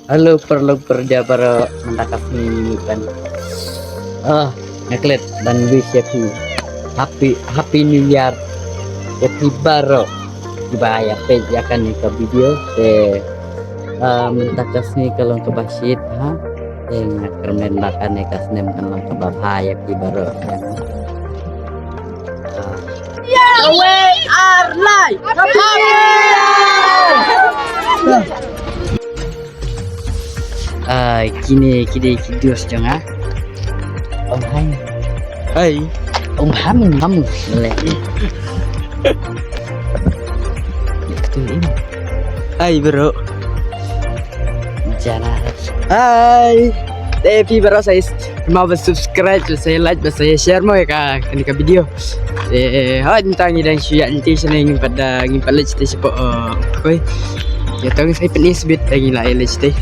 Halo perlu kerja para mendakas ni kan. Naklet dan wish happy new year. Happy baru. Dibahaya page akan ni ke video mendakas ni kalau ke basit ha. Nak kermen makan ni kas nem kan lang ke bahaya happy baru. We are live. Kini kidos jeng ah. Hai. Hai. Hamu lek. Hai bro. Jangan. Hai. Tapi bro saya mau subscribe, saya like, saya share mo ka kanika video. Tentang dan siya nanti saya ingin pada like kita siapa koi. Ya tahu saya penis bit lagi lah like kita.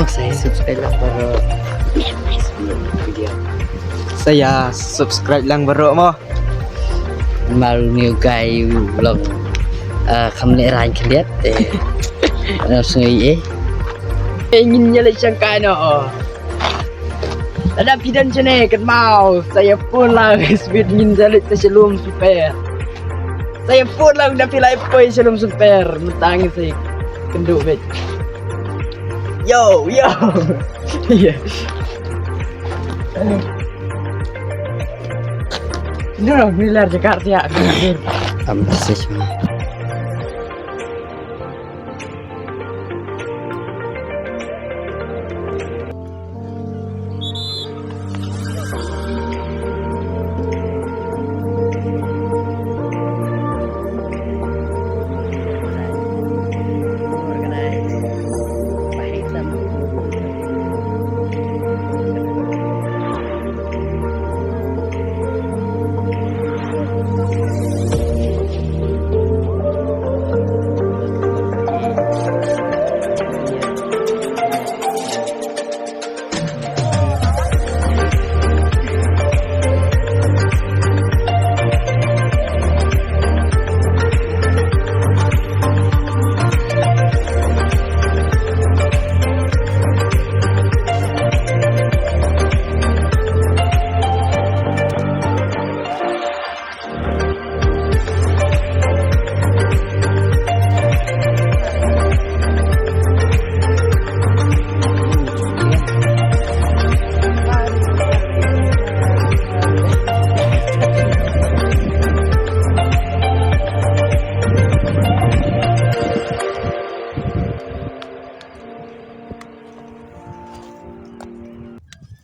Saya subscribe lang bro. Video. Saya subscribe lang bro mo. Malu new guy vlog. Kamera lain kelihat langsung Ingin nyala siyang ada pidan siya kan mau. Saya pun lang speed ingin jalit sa silum super. Saya pun lang napilay po yung silum super. Matangin sa kendo bet. Yo. Ano, nilar Jakarta ya. message mo.